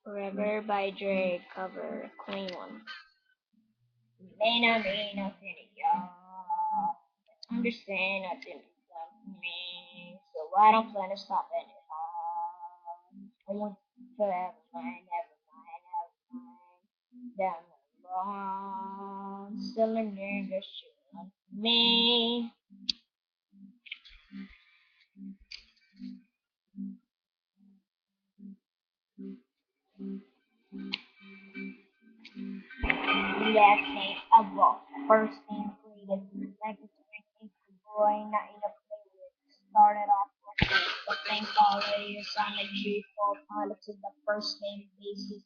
Forever by Drake, cover, clean one. May not mean nothing to y'all. Understand nothing to me. So I don't plan to stop anytime. I want forever mine, never mind, never mind. Down the wrong, still a nigga shit on me. Last name Evo, first name Cletus, like a twin boy, nothing to play with. Started off with the same quality as Sonic G4 pilots is the first name basis.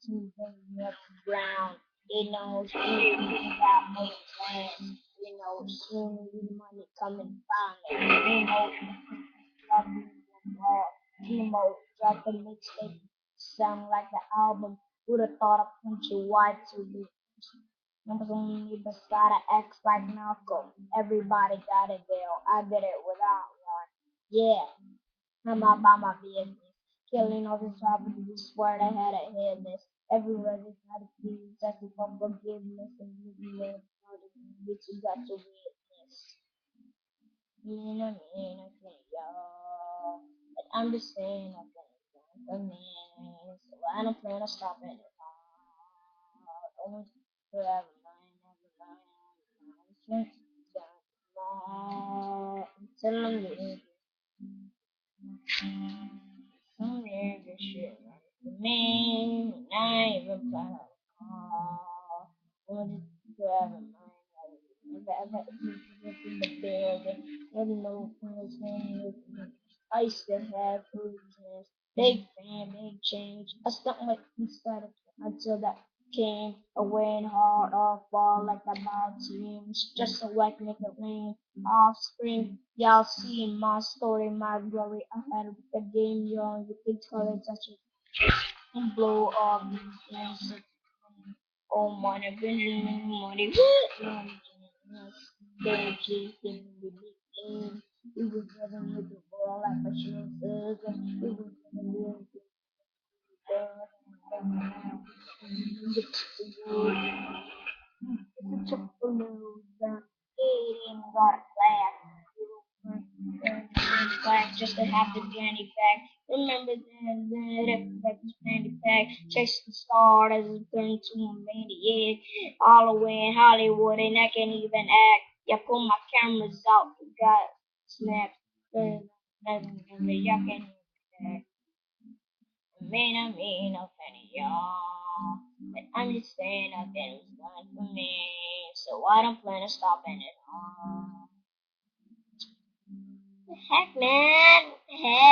Two bring up ground. He knows he got more plans. We know soon the money coming finally. We know love you more. Emo dropped the mixtape, sound like the album. Who'd have thought of Countrywide to be number only beside an X like Malcolm. Everybody got a deal. I did it without one. Yeah, I'm about my business. Killing all these rappers, you swear they had a hit list. Everywhere they try to please, asking for forgiveness and giving them all the bitch you got to witness. I think, y'all. But I'm just saying, I think, for me, so I don't plan to stop it. Only forever, mine, never mind. Until I'm leaving, some nigga shit for me. And I ain't even plan on call. Only forever, mine, never mind. In the building, and no person. I used to have routines, big fan, big change. I stuck my inside until that came. I went hard off ball like about teams, just so I can make it rain. Off screen, y'all see my story, my glory. I had the game young, you could call it such a blow off. Yes, oh money, Benjamin, money, Benji, we was living with the world like a shoe and we was living with the took the news and eating got a class just to have the Danny back. Remember that Danny back chased the star as it turned to a maniac. All the way in Hollywood and I can't even act. Yeah, pull my cameras out, got snapped. Y'all can't even act. I mean, nothing, y'all. But I'm just saying nothing was done for me. So I don't plan to stop it at all. The heck, man? What the heck?